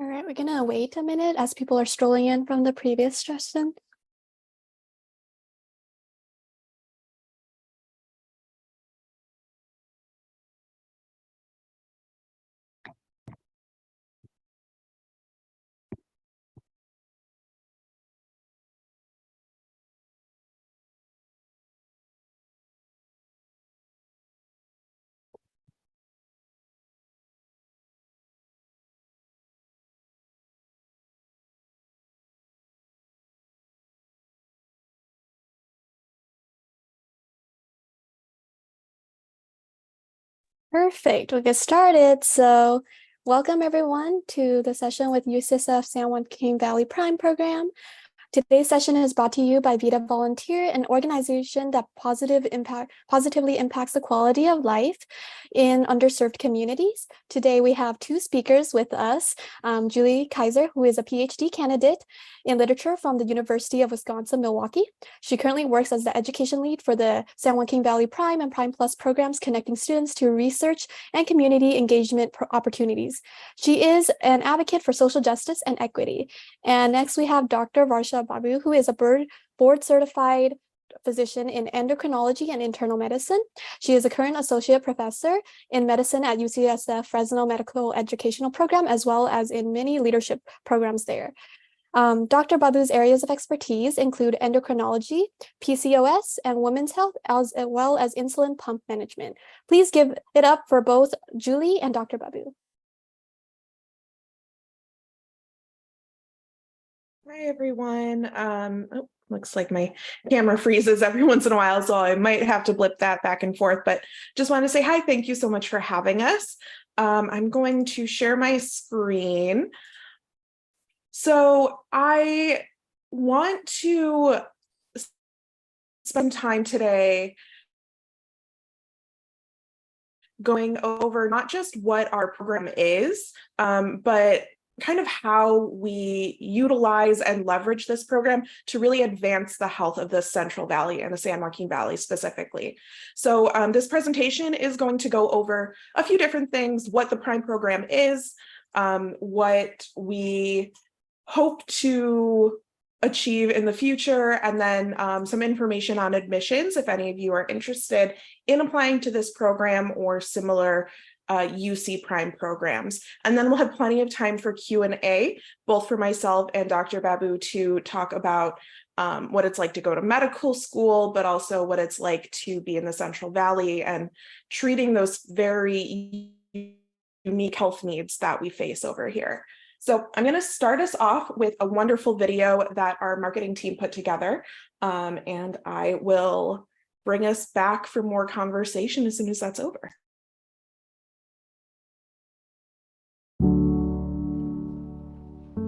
All right, we're gonna wait a minute as people are strolling in from the previous session. Perfect, we'll get started. So welcome everyone to the session with UCSF San Joaquin Valley PRIME program. Today's session is brought to you by Vida Volunteer, an organization that positively impacts the quality of life in underserved communities. Today we have two speakers with us, Julie Kaiser, who is a PhD candidate in literature from the University of Wisconsin-Milwaukee. She currently works as the education lead for the San Joaquin Valley PRIME and PRIME Plus programs, connecting students to research and community engagement opportunities. She is an advocate for social justice and equity. And next we have Dr. Varsha Babu, who is a board-certified physician in endocrinology and internal medicine. She is a current associate professor in medicine at UCSF Fresno Medical Educational Program, as well as in many leadership programs there. Dr. Babu's areas of expertise include endocrinology, PCOS, and women's health, as well as insulin pump management. Please give it up for both Julie and Dr. Babu. Hi, everyone. Looks like my camera freezes every once in a while, so I might have to blip that back and forth, but just want to say hi. Thank you so much for having us. I'm going to share my screen. So I want to spend time today going over not just what our program is, but kind of how we utilize and leverage this program to really advance the health of the Central Valley and the San Joaquin Valley specifically. So this presentation is going to go over a few different things: what the PRIME program is, what we hope to achieve in the future, and then some information on admissions if any of you are interested in applying to this program or similar UC PRIME programs. And then we'll have plenty of time for Q&A, both for myself and Dr. Babu, to talk about what it's like to go to medical school, but also what it's like to be in the Central Valley and treating those very unique health needs that we face over here. So I'm going to start us off with a wonderful video that our marketing team put together, and I will bring us back for more conversation as soon as that's over.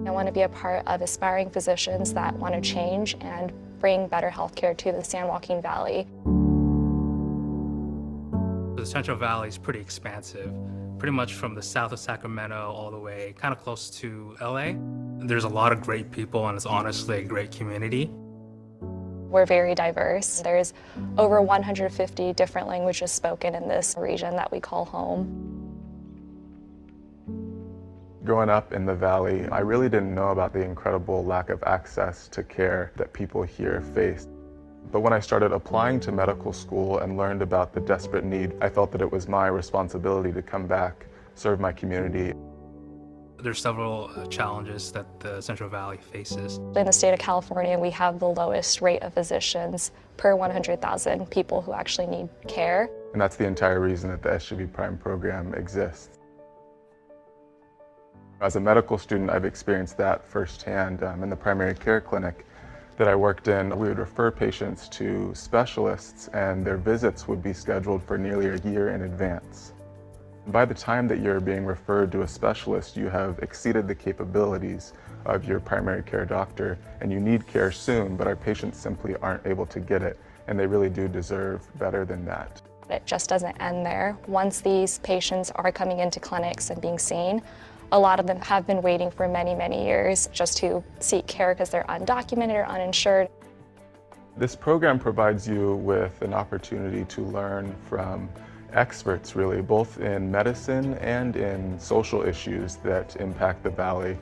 I want to be a part of aspiring physicians that want to change and bring better healthcare to the San Joaquin Valley. The Central Valley is pretty expansive, pretty much from the south of Sacramento all the way kind of close to LA. There's a lot of great people, and it's honestly a great community. We're very diverse. There's over 150 different languages spoken in this region that we call home. Growing up in the Valley, I really didn't know about the incredible lack of access to care that people here face. But when I started applying to medical school and learned about the desperate need, I felt that it was my responsibility to come back, serve my community. There's several challenges that the Central Valley faces. In the state of California, we have the lowest rate of physicians per 100,000 people who actually need care. And that's the entire reason that the SJV PRIME program exists. As a medical student, I've experienced that firsthand. In the primary care clinic that I worked in, we would refer patients to specialists, and their visits would be scheduled for nearly a year in advance. By the time that you're being referred to a specialist, you have exceeded the capabilities of your primary care doctor, and you need care soon, but our patients simply aren't able to get it, and they really do deserve better than that. It just doesn't end there. Once these patients are coming into clinics and being seen, a lot of them have been waiting for many, many years just to seek care because they're undocumented or uninsured. This program provides you with an opportunity to learn from experts really, both in medicine and in social issues that impact the Valley.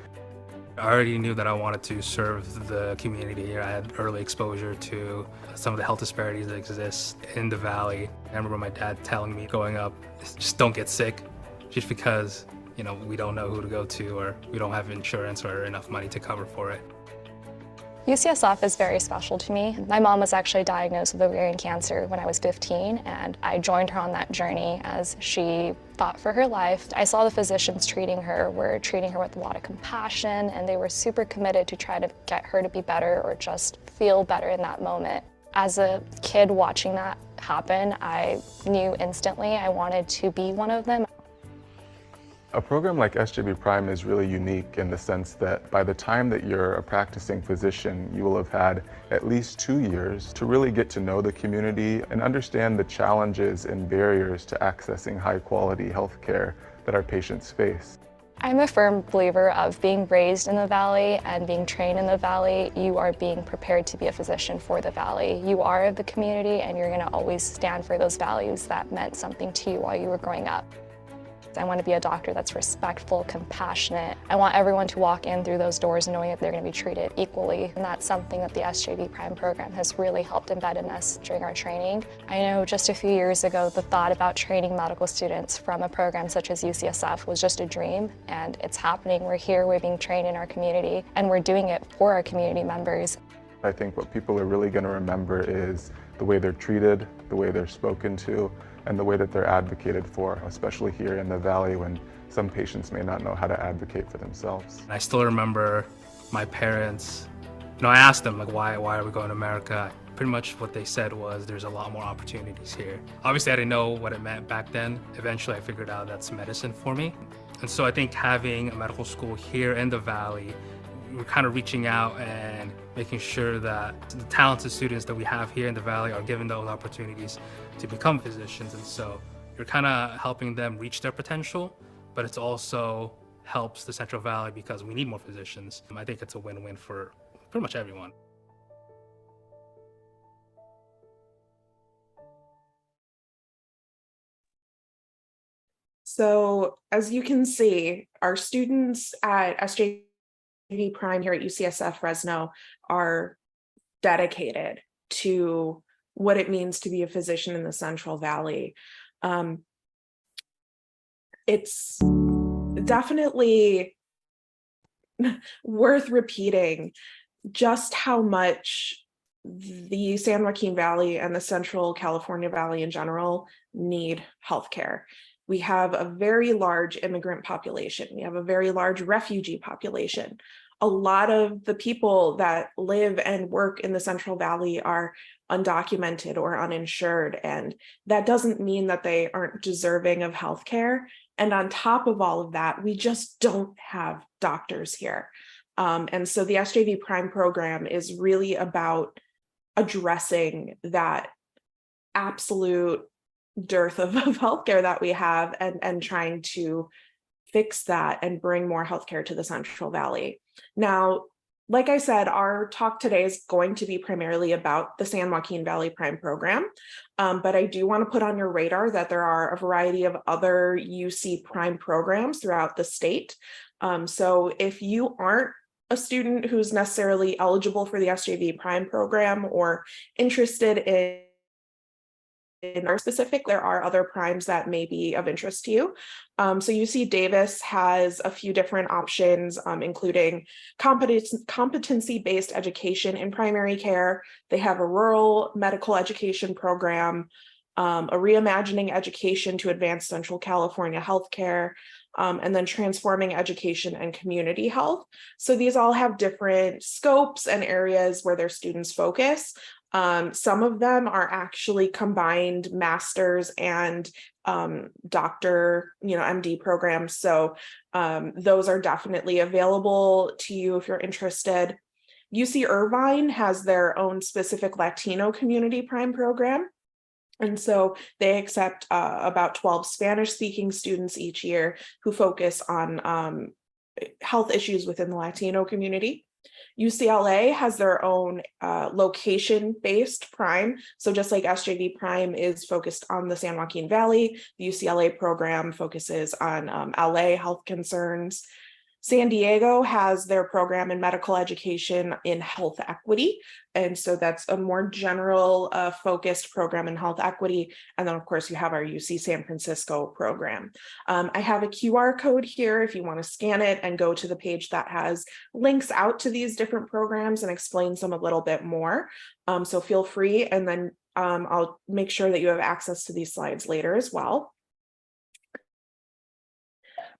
I already knew that I wanted to serve the community here. I had early exposure to some of the health disparities that exist in the Valley. I remember my dad telling me growing up, just don't get sick, just because, we don't know who to go to, or we don't have insurance or enough money to cover for it. UCSF is very special to me. My mom was actually diagnosed with ovarian cancer when I was 15, and I joined her on that journey as she fought for her life. I saw the physicians were treating her with a lot of compassion, and they were super committed to try to get her to be better or just feel better in that moment. As a kid watching that happen, I knew instantly I wanted to be one of them. A program like SJV PRIME is really unique in the sense that by the time that you're a practicing physician, you will have had at least 2 years to really get to know the community and understand the challenges and barriers to accessing high-quality health care that our patients face. I'm a firm believer of being raised in the Valley and being trained in the Valley. You are being prepared to be a physician for the Valley. You are the community, and you're going to always stand for those values that meant something to you while you were growing up. I want to be a doctor that's respectful, compassionate. I want everyone to walk in through those doors knowing that they're going to be treated equally. And that's something that the SJV PRIME program has really helped embed in us during our training. I know just a few years ago, the thought about training medical students from a program such as UCSF was just a dream, and it's happening. We're here, we're being trained in our community, and we're doing it for our community members. I think what people are really going to remember is the way they're treated, the way they're spoken to, and the way that they're advocated for, especially here in the Valley when some patients may not know how to advocate for themselves. I still remember my parents, I asked them, why are we going to America? Pretty much what they said was there's a lot more opportunities here. Obviously, I didn't know what it meant back then. Eventually, I figured out that's medicine for me. And so I think having a medical school here in the Valley, we're kind of reaching out and making sure that the talented students that we have here in the Valley are given those opportunities to become physicians. And so you're kind of helping them reach their potential, but it also helps the Central Valley because we need more physicians. I think it's a win-win for pretty much everyone. So as you can see, our students at SJV PRIME here at UCSF Fresno are dedicated to what it means to be a physician in the Central Valley. It's definitely worth repeating just how much the San Joaquin Valley and the Central California Valley in general need healthcare. We have a very large immigrant population. We have a very large refugee population. A lot of the people that live and work in the Central Valley are undocumented or uninsured, and that doesn't mean that they aren't deserving of healthcare. And on top of all of that, we just don't have doctors here. And so the SJV PRIME program is really about addressing that absolute dearth of healthcare that we have and trying to fix that and bring more healthcare to the Central Valley. Now, like I said, our talk today is going to be primarily about the San Joaquin Valley PRIME program, but I do want to put on your radar that there are a variety of other UC PRIME programs throughout the state. So if you aren't a student who's necessarily eligible for the SJV PRIME program or interested in our specific, there are other primes that may be of interest to you. So UC Davis has a few different options, including competency-based education in primary care. They have a rural medical education program, a reimagining education to advance Central California healthcare, and then transforming education and community health. So these all have different scopes and areas where their students focus. Some of them are actually combined master's and doctor, MD programs. So those are definitely available to you if you're interested. UC Irvine has their own specific Latino community PRIME program. And so they accept about 12 Spanish-speaking students each year who focus on health issues within the Latino community. UCLA has their own location-based prime. So just like SJV Prime is focused on the San Joaquin Valley, the UCLA program focuses on LA health concerns. San Diego has their program in medical education in health equity. And so that's a more general focused program in health equity. And then of course you have our UC San Francisco program. I have a QR code here if you want to scan it and go to the page that has links out to these different programs and explains them a little bit more. So feel free, and then I'll make sure that you have access to these slides later as well.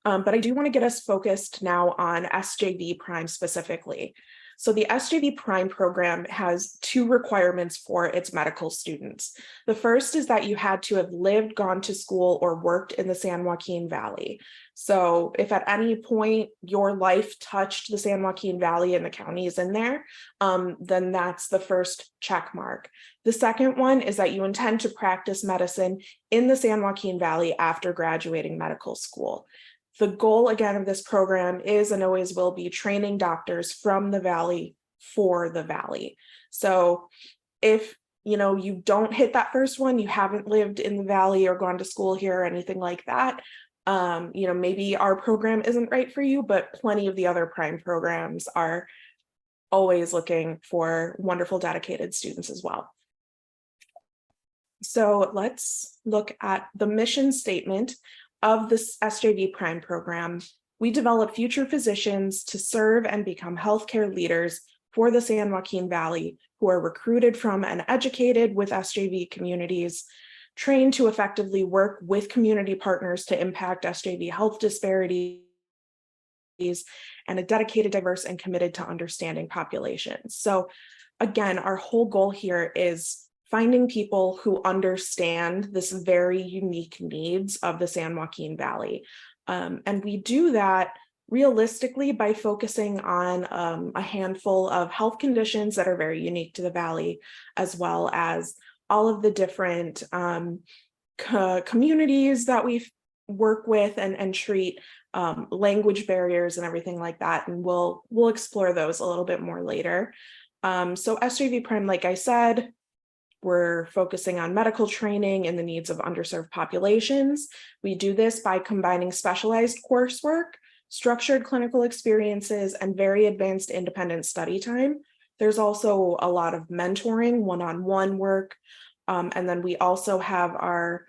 But I do want to get us focused now on SJV Prime specifically. So the SJV Prime program has two requirements for its medical students. The first is that you had to have lived, gone to school, or worked in the San Joaquin Valley. So if at any point your life touched the San Joaquin Valley and the counties in there, then that's the first check mark. The second one is that you intend to practice medicine in the San Joaquin Valley after graduating medical school. The goal, again, of this program is and always will be training doctors from the Valley for the Valley. So if you don't hit that first one, you haven't lived in the Valley or gone to school here or anything like that, maybe our program isn't right for you, but plenty of the other Prime programs are always looking for wonderful, dedicated students as well. So let's look at the mission statement of this SJV Prime program. We develop future physicians to serve and become healthcare leaders for the San Joaquin Valley who are recruited from and educated with SJV communities, trained to effectively work with community partners to impact SJV health disparities, and a dedicated, diverse, and committed to understanding populations. So again, our whole goal here is finding people who understand this very unique needs of the San Joaquin Valley. And we do that realistically by focusing on a handful of health conditions that are very unique to the Valley, as well as all of the different communities that we work with and treat, language barriers and everything like that. And we'll explore those a little bit more later. So SJV Prime, like I said, we're focusing on medical training and the needs of underserved populations. We do this by combining specialized coursework, structured clinical experiences, and very advanced independent study time. There's also a lot of mentoring, one-on-one work. And then we also have our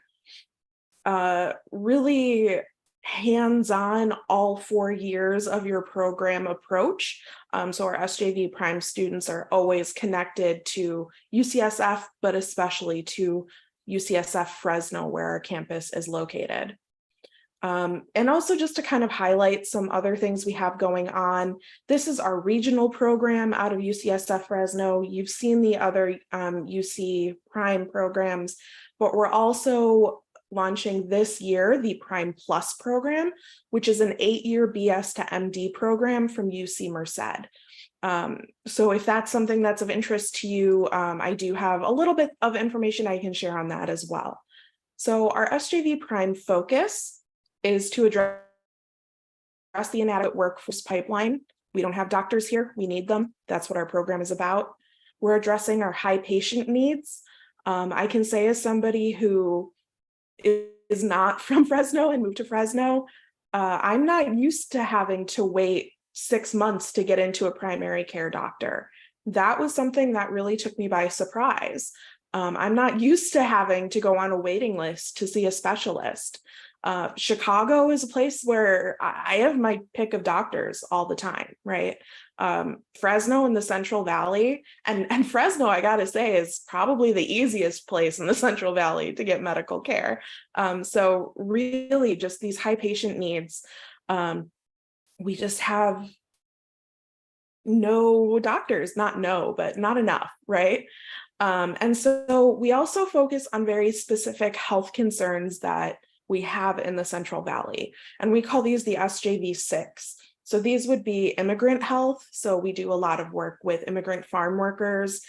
really hands-on all 4 years of your program approach. So our SJV Prime students are always connected to UCSF, but especially to UCSF Fresno, where our campus is located. And also just to kind of highlight some other things we have going on, this is our regional program out of UCSF Fresno. You've seen the other UC Prime programs, but we're also launching this year the Prime Plus program, which is an 8-year BS to MD program from UC Merced. So if that's something that's of interest to you, I do have a little bit of information I can share on that as well. So our SJV Prime focus is to address the inadequate workforce pipeline. We don't have doctors here, we need them. That's what our program is about. We're addressing our high patient needs. I can say as somebody who is not from Fresno and moved to Fresno, I'm not used to having to wait 6 months to get into a primary care doctor. That was something that really took me by surprise. I'm not used to having to go on a waiting list to see a specialist. Chicago is a place where I have my pick of doctors all the time, right? Fresno in the Central Valley, and Fresno, I gotta say, is probably the easiest place in the Central Valley to get medical care. So really just these high patient needs, we just have no doctors, but not enough, right? And so we also focus on very specific health concerns that we have in the Central Valley, and we call these the SJV 6. So these would be immigrant health. So we do a lot of work with immigrant farm workers,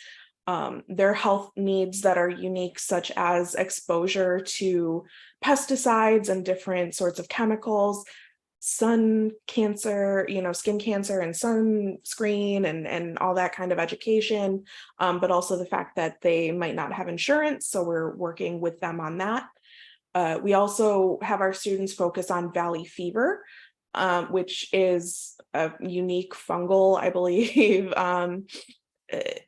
their health needs that are unique, such as exposure to pesticides and different sorts of chemicals, sun cancer, skin cancer and sunscreen and all that kind of education, but also the fact that they might not have insurance. So we're working with them on that. We also have our students focus on valley fever, which is a unique fungal, I believe,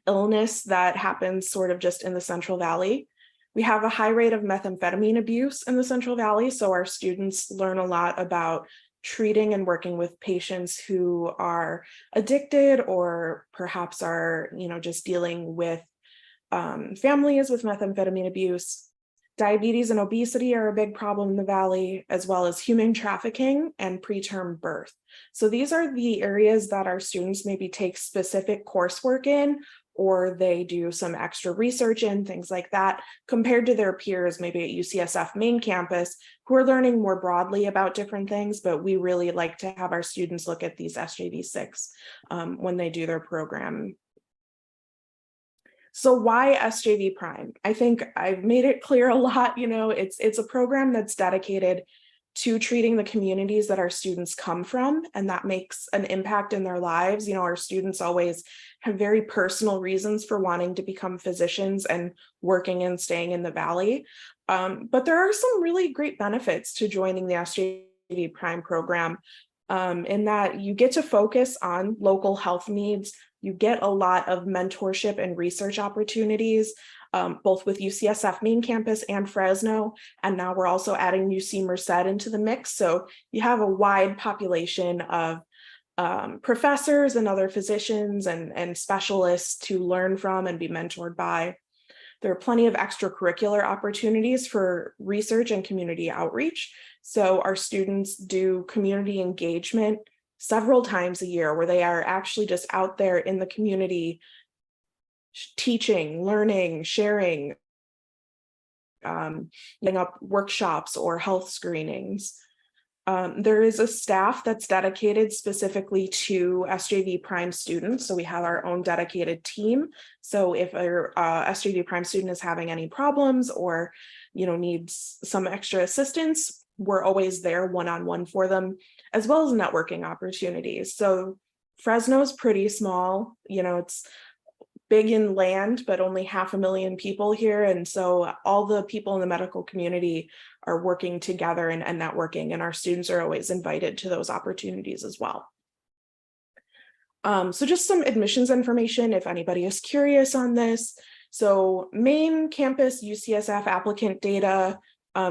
illness that happens sort of just in the Central Valley. We have a high rate of methamphetamine abuse in the Central Valley, so our students learn a lot about treating and working with patients who are addicted or perhaps are, just dealing with families with methamphetamine abuse. Diabetes and obesity are a big problem in the Valley, as well as human trafficking and preterm birth. So these are the areas that our students maybe take specific coursework in, or they do some extra research in, things like that, compared to their peers, maybe at UCSF main campus, who are learning more broadly about different things, but we really like to have our students look at these SJV 6 when they do their program. So why SJV Prime? I think I've made it clear a lot, it's a program that's dedicated to treating the communities that our students come from, and that makes an impact in their lives. Our students always have very personal reasons for wanting to become physicians and working and staying in the Valley. But there are some really great benefits to joining the SJV Prime program, in that you get to focus on local health needs. You get a lot of mentorship and research opportunities, both with UCSF main campus and Fresno. And now we're also adding UC Merced into the mix. So you have a wide population of professors and other physicians and specialists to learn from and be mentored by. There are plenty of extracurricular opportunities for research and community outreach. So our students do community engagement several times a year, where they are actually just out there in the community teaching, learning, sharing, setting up workshops or health screenings. There is a staff that's dedicated specifically to SJV Prime students. So we have our own dedicated team. So if a SJV Prime student is having any problems or needs some extra assistance, we're always there one-on-one for them, as well as networking opportunities. So Fresno's pretty small, it's big in land, but only 500,000 people here. And so all the people in the medical community are working together and networking, and our students are always invited to those opportunities as well. So just some admissions information if anybody is curious on this. So main campus UCSF applicant data,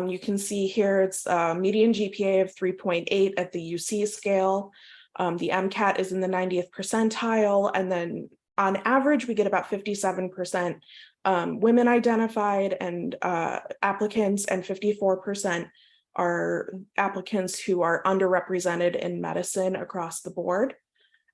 you can see here it's a median GPA of 3.8 at the UC scale. The MCAT is in the 90th percentile, and then on average, we get about 57% women identified and applicants, and 54% are applicants who are underrepresented in medicine across the board.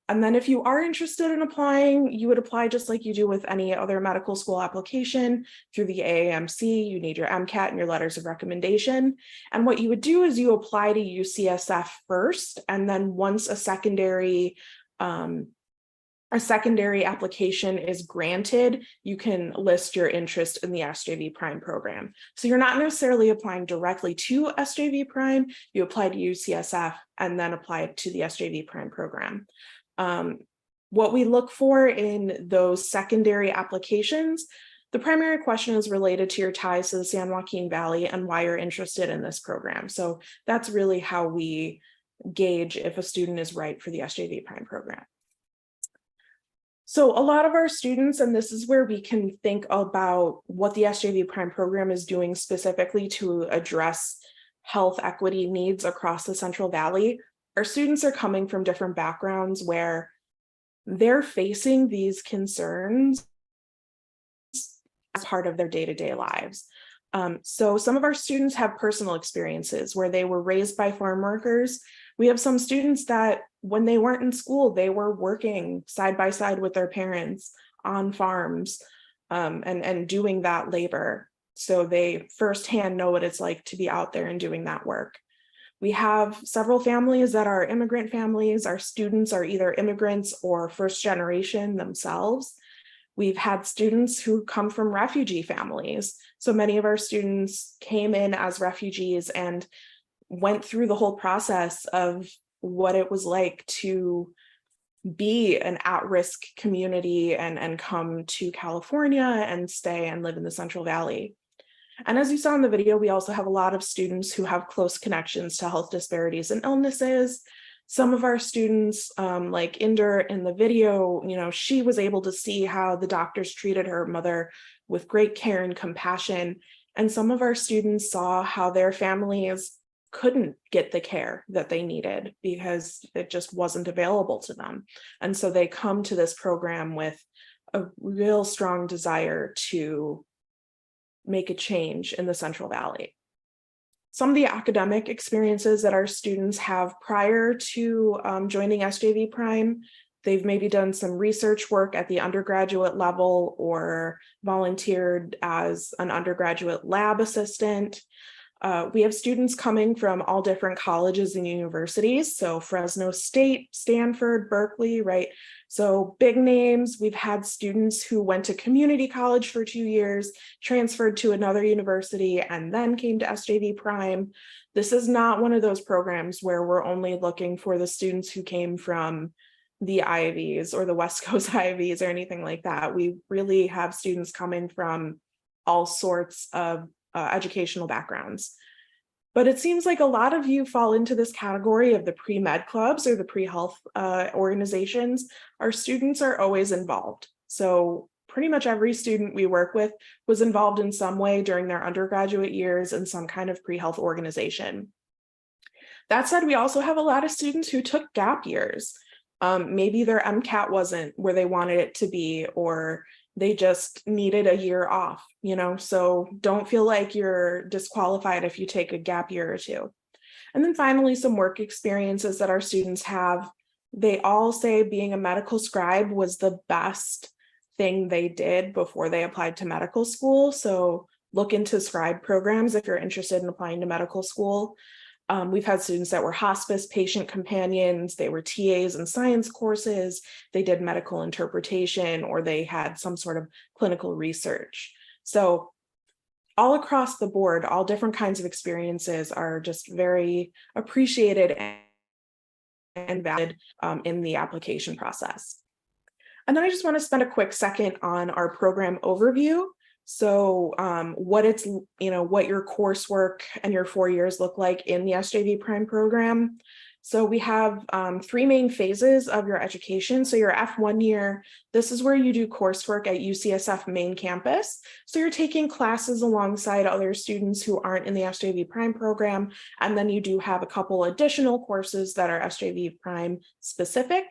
And then if you are interested in applying, you would apply just like you do with any other medical school application through the AAMC. You need your MCAT and your letters of recommendation. And what you would do is you apply to UCSF first, and then once a secondary application is granted, you can list your interest in the SJV Prime program. So you're not necessarily applying directly to SJV Prime, you apply to UCSF and then apply to the SJV Prime program. What we look for in those secondary applications, the primary question is related to your ties to the San Joaquin Valley and why you're interested in this program. So that's really how we gauge if a student is right for the SJV Prime program. So a lot of our students, and this is where we can think about what the SJV Prime program is doing specifically to address health equity needs across the Central Valley. Our students are coming from different backgrounds where they're facing these concerns as part of their day-to-day lives. So some of our students have personal experiences where they were raised by farm workers. We have some students that when they weren't in school, they were working side by side with their parents on farms and doing that labor. So they firsthand know what it's like to be out there and doing that work. We have several families that are immigrant families. Our students are either immigrants or first generation themselves. We've had students who come from refugee families. So many of our students came in as refugees and went through the whole process of what it was like to be an at-risk community and come to California and stay and live in the Central Valley. And as you saw in the video, we also have a lot of students who have close connections to health disparities and illnesses. Some of our students, like Inder in the video, she was able to see how the doctors treated her mother with great care and compassion. And some of our students saw how their families couldn't get the care that they needed because it just wasn't available to them. And so they come to this program with a real strong desire to make a change in the Central Valley. Some of the academic experiences that our students have prior to joining SJV PRIME, they've maybe done some research work at the undergraduate level or volunteered as an undergraduate lab assistant. We have students coming from all different colleges and universities. So Fresno State, Stanford, Berkeley, right? So big names. We've had students who went to community college for 2 years, transferred to another university, and then came to SJV PRIME. This is not one of those programs where we're only looking for the students who came from the Ivies or the West Coast Ivies or anything like that. We really have students coming from all sorts of educational backgrounds. But it seems like a lot of you fall into this category of the pre-med clubs or the pre-health organizations. Our students are always involved. So pretty much every student we work with was involved in some way during their undergraduate years in some kind of pre-health organization. That said, we also have a lot of students who took gap years. Maybe their MCAT wasn't where they wanted it to be, or they just needed a year off, so don't feel like you're disqualified if you take a gap year or two. And then finally, some work experiences that our students have. They all say being a medical scribe was the best thing they did before they applied to medical school. So look into scribe programs if you're interested in applying to medical school. We've had students that were hospice patient companions, they were TAs in science courses, they did medical interpretation, or they had some sort of clinical research. So all across the board, all different kinds of experiences are just very appreciated and valid in the application process. And then I just want to spend a quick second on our program overview. So what your coursework and your 4 years look like in the SJV PRIME program. So we have 3 main phases of your education. So your F1 year, this is where you do coursework at UCSF main campus. So you're taking classes alongside other students who aren't in the SJV PRIME program. And then you do have a couple additional courses that are SJV PRIME specific.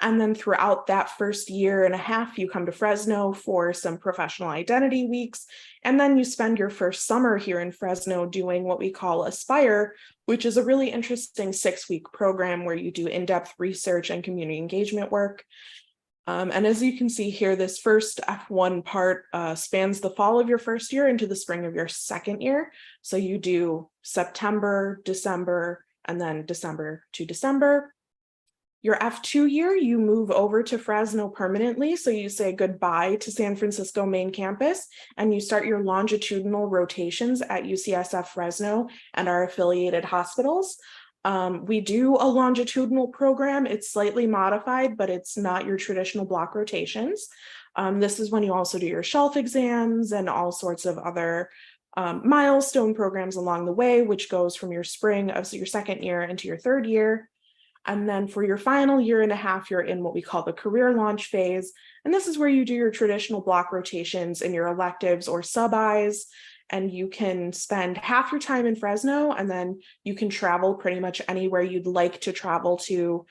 And then throughout that first year and a half, you come to Fresno for some professional identity weeks. And then you spend your first summer here in Fresno doing what we call Aspire, which is a really interesting 6-week program where you do in-depth research and community engagement work. And as you can see here, this first F1 part spans the fall of your first year into the spring of your second year. So you do September, December, and then December to December. Your F2 year, you move over to Fresno permanently. So you say goodbye to San Francisco main campus and you start your longitudinal rotations at UCSF Fresno and our affiliated hospitals. We do a longitudinal program. It's slightly modified, but it's not your traditional block rotations. This is when you also do your shelf exams and all sorts of other milestone programs along the way, which goes from your spring of your second year into your third year. And then for your final year and a half, you're in what we call the career launch phase. And this is where you do your traditional block rotations in your electives or sub-Is. And you can spend half your time in Fresno, and then you can travel pretty much anywhere you'd like to travel to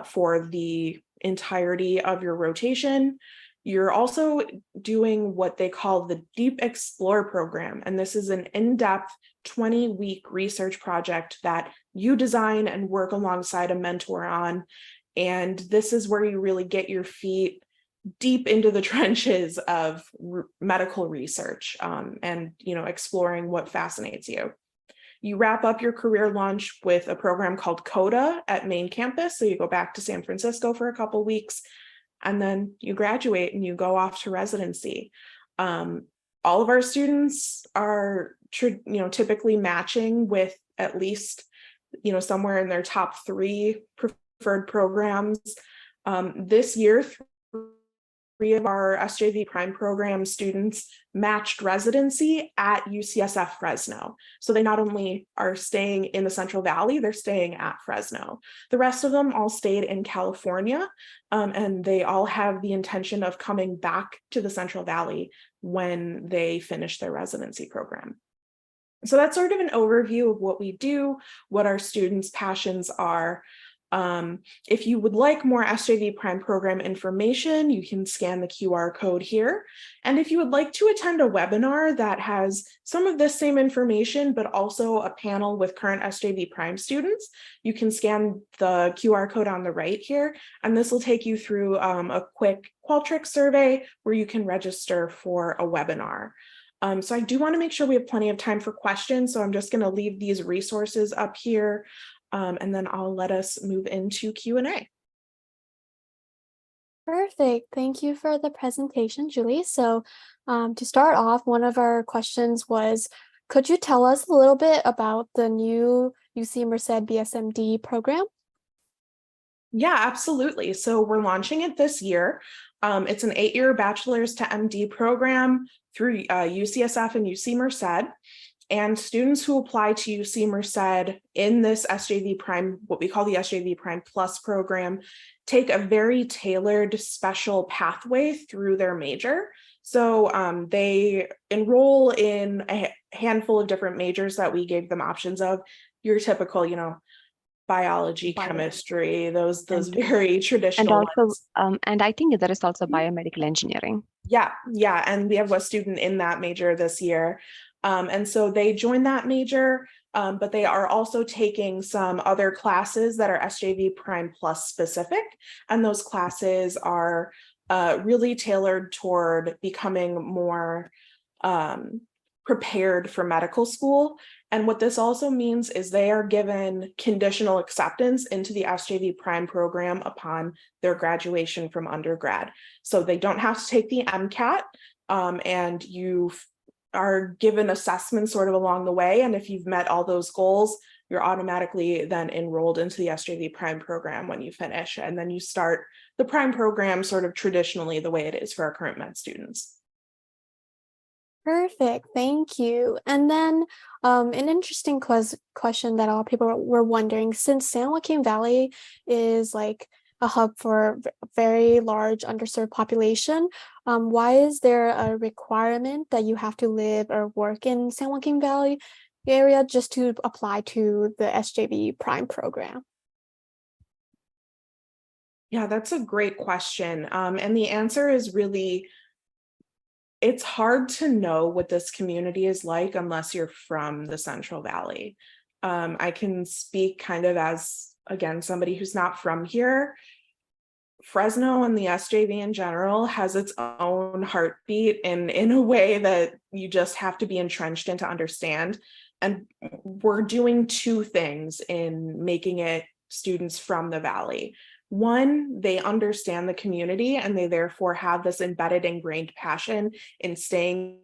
for the entirety of your rotation. You're also doing what they call the Deep Explore program. And this is an in-depth 20-week research project that you design and work alongside a mentor on. And this is where you really get your feet deep into the trenches of medical research and exploring what fascinates you. You wrap up your career launch with a program called CODA at main campus. So you go back to San Francisco for a couple weeks, and then you graduate and you go off to residency. All of our students are typically matching with at least somewhere in their top 3 preferred programs. This year, 3 of our SJV Prime program students matched residency at UCSF Fresno. So they not only are staying in the Central Valley, they're staying at Fresno. The rest of them all stayed in California, and they all have the intention of coming back to the Central Valley when they finish their residency program. So that's sort of an overview of what we do, what our students' passions are. If you would like more SJV Prime program information, you can scan the QR code here. And if you would like to attend a webinar that has some of this same information, but also a panel with current SJV Prime students, you can scan the QR code on the right here. And this will take you through a quick Qualtrics survey where you can register for a webinar. So I do want to make sure we have plenty of time for questions. So I'm just going to leave these resources up here. And then I'll let us move into Q&A. Perfect. Thank you for the presentation, Julie. So to start off, one of our questions was, could you tell us a little bit about the new UC Merced BSMD program? Yeah, absolutely. So we're launching it this year. It's an 8-year bachelor's to MD program through UCSF and UC Merced. And students who apply to UC Merced in this SJV Prime, what we call the SJV Prime Plus program, take a very tailored special pathway through their major. So they enroll in a handful of different majors that we gave them options of. Your typical, biology, chemistry, those very traditional and also ones. And I think there is also biomedical engineering. Yeah, and we have a student in that major this year. And so they join that major, but they are also taking some other classes that are SJV Prime Plus specific. And those classes are really tailored toward becoming more prepared for medical school. And what this also means is they are given conditional acceptance into the SJV Prime program upon their graduation from undergrad. So they don't have to take the MCAT, and you are given assessments sort of along the way. And if you've met all those goals, you're automatically then enrolled into the SJV Prime program when you finish. And then you start the Prime program sort of traditionally the way it is for our current med students. Perfect. Thank you. And then an interesting question that a lot of people were wondering, since San Joaquin Valley is like a hub for a very large underserved population, why is there a requirement that you have to live or work in San Joaquin Valley area just to apply to the SJV Prime program? Yeah, that's a great question. And the answer is really, it's hard to know what this community is like unless you're from the Central Valley. I can speak kind of as, again, somebody who's not from here. Fresno and the SJV in general has its own heartbeat in a way that you just have to be entrenched in to understand. And we're doing 2 things in making it students from the Valley. One, they understand the community and they therefore have this embedded, ingrained passion in staying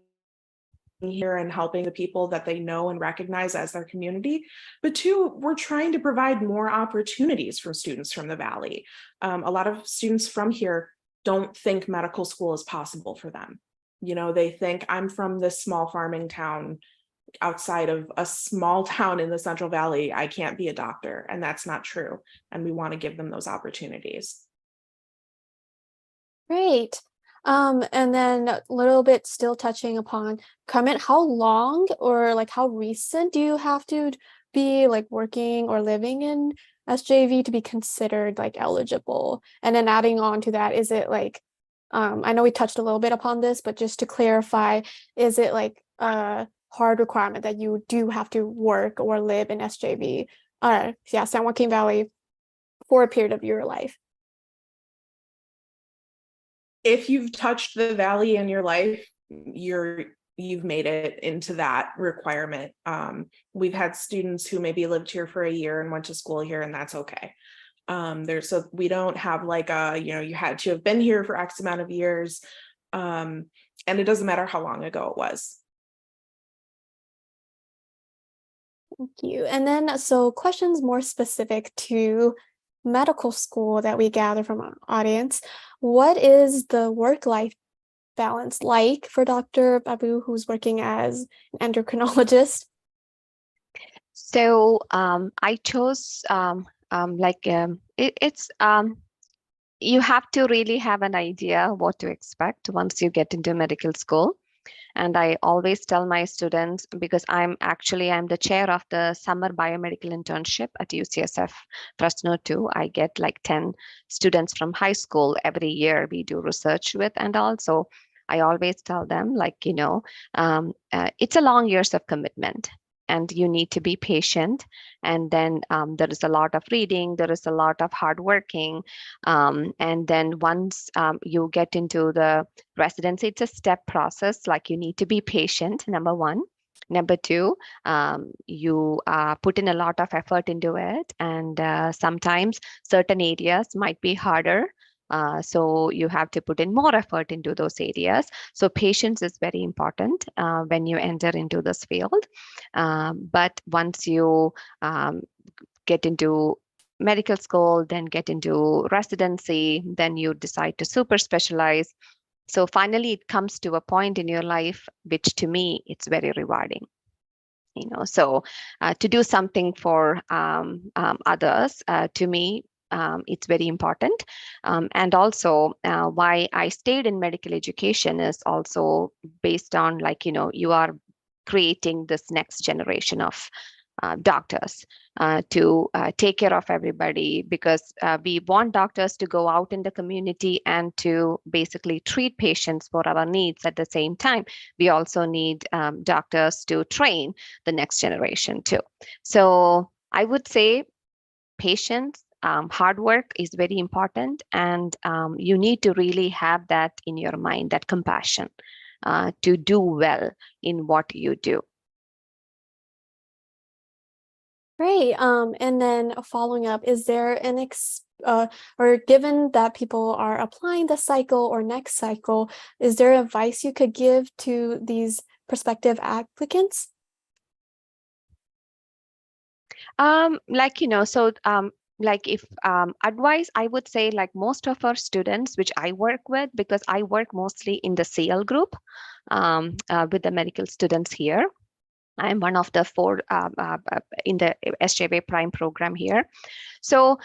here and helping the people that they know and recognize as their community. But 2, we're trying to provide more opportunities for students from the Valley. A lot of students from here don't think medical school is possible for them. They think, I'm from this small farming town outside of a small town in the Central Valley, I can't be a doctor. And that's not true. And we want to give them those opportunities. Great. And then a little bit still touching upon comment, how long or like how recent do you have to be like working or living in SJV to be considered like eligible? And then adding on to that, is it like, I know we touched a little bit upon this, but just to clarify, is it like a hard requirement that you do have to work or live in SJV, San Joaquin Valley for a period of your life? If you've touched the Valley in your life, you've made it into that requirement. We've had students who maybe lived here for a year and went to school here, and that's okay. So we don't have like you had to have been here for X amount of years, and it doesn't matter how long ago it was. Thank you. And then, so questions more specific to medical school that we gather from our audience. What is the work-life balance like for Dr. Babu, who's working as an endocrinologist? So I chose you have to really have an idea what to expect once you get into medical school. And I always tell my students, because I'm the chair of the summer biomedical internship at UCSF Fresno too. I get like 10 students from high school every year we do research with, and also I always tell them, it's a long years of commitment. And you need to be patient. And then there is a lot of reading, there is a lot of hard working. And then once you get into the residency, it's a step process. Like you need to be patient, number one. Number two, you put in a lot of effort into it. And sometimes certain areas might be harder. So you have to put in more effort into those areas. So patience is very important when you enter into this field. But once you get into medical school, then get into residency, then you decide to super specialize. So finally, it comes to a point in your life, which to me, it's very rewarding. So to do something for others, to me, it's very important. And also why I stayed in medical education is also based on you are creating this next generation of doctors to take care of everybody, because we want doctors to go out in the community and to basically treat patients for our needs. At the same time, we also need doctors to train the next generation too. So I would say patience, hard work is very important, and you need to really have that in your mind, that compassion to do well in what you do. Great. And then following up, is there or given that people are applying the cycle or next cycle, is there advice you could give to these prospective applicants? If advice, I would say most of our students, which I work with, because I work mostly in the CL group with the medical students here. I'm one of the 4 in the SJV PRIME program here. So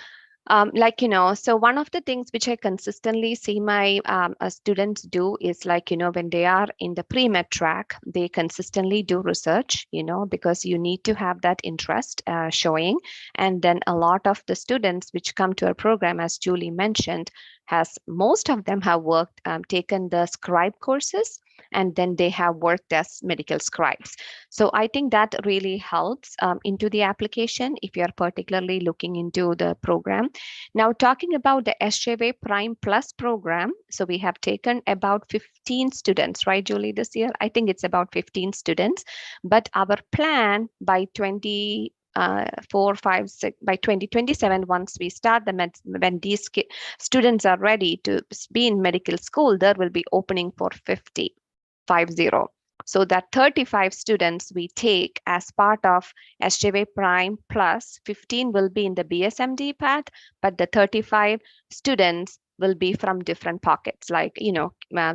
so one of the things which I consistently see my students do is when they are in the premed track, they consistently do research, because you need to have that interest showing. And then a lot of the students which come to our program, as Julie mentioned, most of them have worked, taken the scribe courses, and then they have worked as medical scribes. So I think that really helps into the application if you're particularly looking into the program. Now, talking about the SJV Prime Plus program, so we have taken about 15 students, right, Julie, this year? I think it's about 15 students, but our plan by 2027, once we start when these students are ready to be in medical school, there will be opening for 50. So that 35 students we take as part of SJV Prime Plus, 15 will be in the BSMD path, but the 35 students will be from different pockets,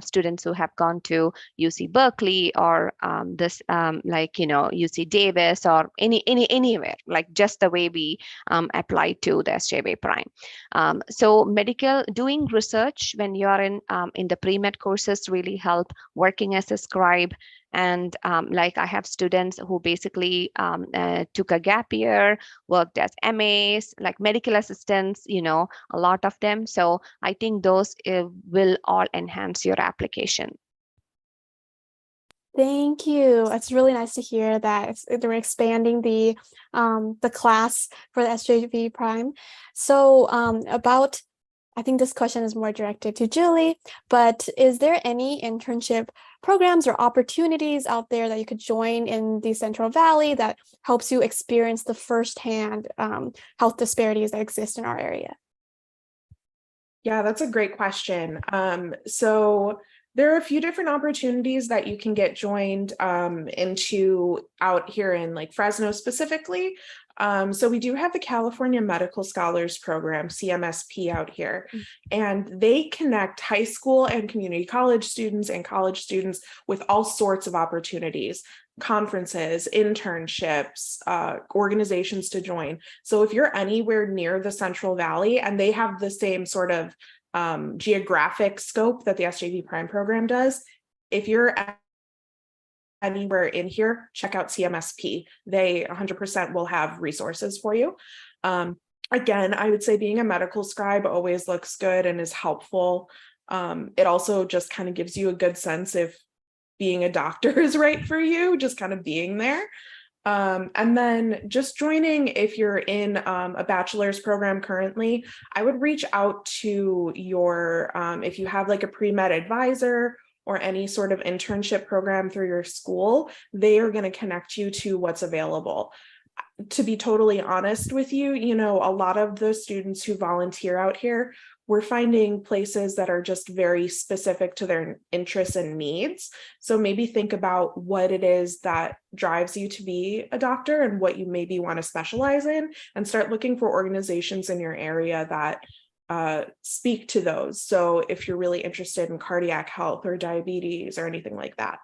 students who have gone to UC Berkeley or UC Davis or anywhere, just the way we apply to the SJV Prime. So doing research when you are in the pre-med courses really help. Working as a scribe, and I have students who basically took a gap year, worked as MAs, medical assistants, a lot of them. So I think those will all enhance your application. Thank you. It's really nice to hear that they're expanding the class for the SJV Prime. So I think this question is more directed to Julie, but is there any internship programs or opportunities out there that you could join in the Central Valley that helps you experience the firsthand health disparities that exist in our area? Yeah, that's a great question. So There are a few different opportunities that you can get joined into out here in like Fresno specifically. So we do have the California Medical Scholars Program, CMSP, out here, and they connect high school and community college students and college students with all sorts of opportunities, conferences, internships, organizations to join. So if you're anywhere near the Central Valley, and they have the same sort of geographic scope that the SJV PRIME program does, if you're anywhere in here, check out CMSP. They 100% will have resources for you. Again, I would say being a medical scribe always looks good and is helpful. It also just kind of gives you a good sense if being a doctor is right for you, just kind of being there. And then just joining, if you're in a bachelor's program currently, I would reach out to your, if you have like a pre-med advisor or any sort of internship program through your school, they are going to connect you to what's available. To be totally honest with you, you know, a lot of the students who volunteer out here, we're finding places that are just very specific to their interests and needs. So maybe think about what it is that drives you to be a doctor and what you maybe want to specialize in, and start looking for organizations in your area that speak to those. So if you're really interested in cardiac health or diabetes or anything like that.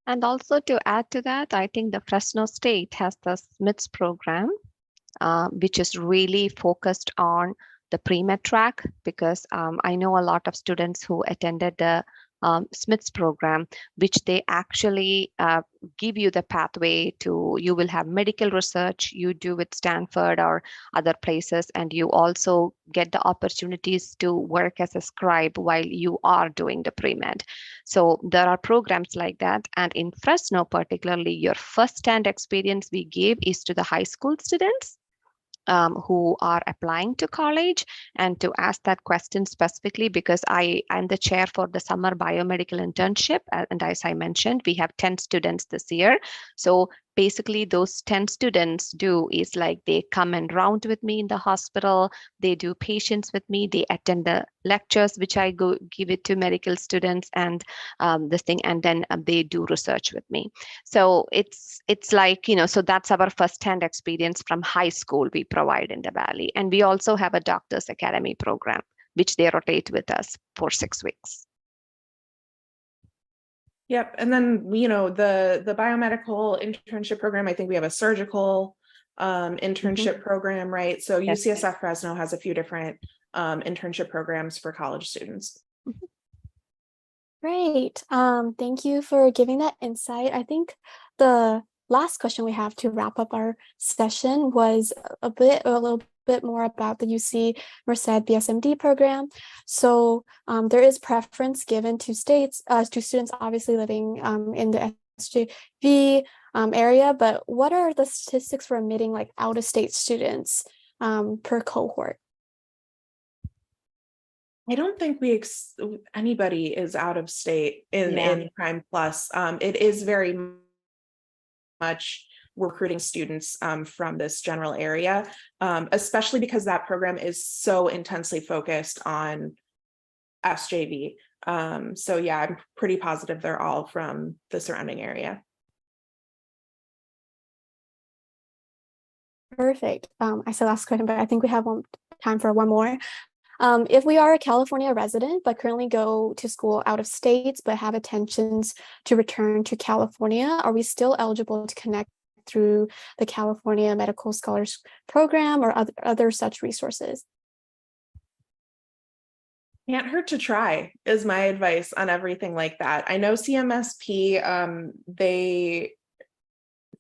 And also to add to that, I think the Fresno State has the SMITS program, which is really focused on the pre-med track, because I know a lot of students who attended the SMITS program, which they actually give you the pathway to, you will have medical research you do with Stanford or other places, and you also get the opportunities to work as a scribe while you are doing the pre-med. So there are programs like that. And in Fresno particularly, your first-hand experience we gave is to the high school students who are applying to college, and to ask that question specifically because I'm the chair for the summer biomedical internship. And as I mentioned, we have 10 students this year. So basically those 10 students do is like they come and round with me in the hospital, they do patients with me, they attend the lectures which I go give it to medical students and this thing, and then they do research with me. So it's like, you know, so that's our first-hand experience from high school we provide in the Valley. And we also have a Doctors Academy program which they rotate with us for 6 weeks. Yep. And then, you know, the biomedical internship program, I think we have a surgical internship program, right? So Yes. UCSF Fresno has a few different internship programs for college students. Great. Thank you for giving that insight. I think the last question we have to wrap up our session was a little bit more about the UC Merced BSMD program. So there is preference given to students obviously living in the SJV area, but what are the statistics for admitting like out-of-state students per cohort? I don't think anybody is out of state in Prime Plus. It is very much recruiting students from this general area, especially because that program is so intensely focused on SJV. So yeah, I'm pretty positive they're all from the surrounding area. Perfect. I said last question, but I think we have time for one more. If we are a California resident, but currently go to school out of states, but have intentions to return to California, are we still eligible to connect through the California Medical Scholars Program or other such resources? Can't hurt to try is my advice on everything like that. I know CMSP, they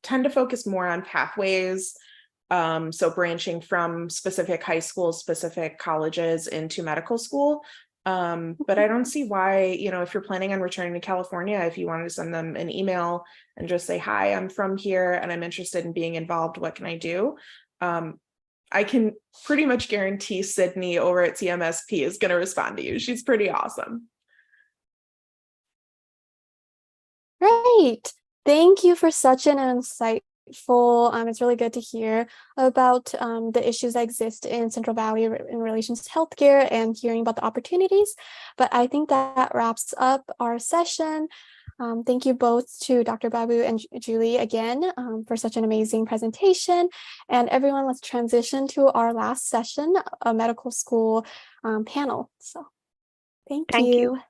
tend to focus more on pathways. So branching from specific high schools, specific colleges into medical school. But I don't see why, you know, if you're planning on returning to California, if you wanted to send them an email and just say, hi, I'm from here and I'm interested in being involved, what can I do? I can pretty much guarantee Sydney over at CMSP is going to respond to you. She's pretty awesome. Great. Thank you for such an insightful insightful. It's really good to hear about the issues that exist in Central Valley in relation to healthcare and hearing about the opportunities. But I think that wraps up our session. Thank you both to Dr. Babu and Julie again for such an amazing presentation. And everyone, let's transition to our last session, a medical school panel. So thank you.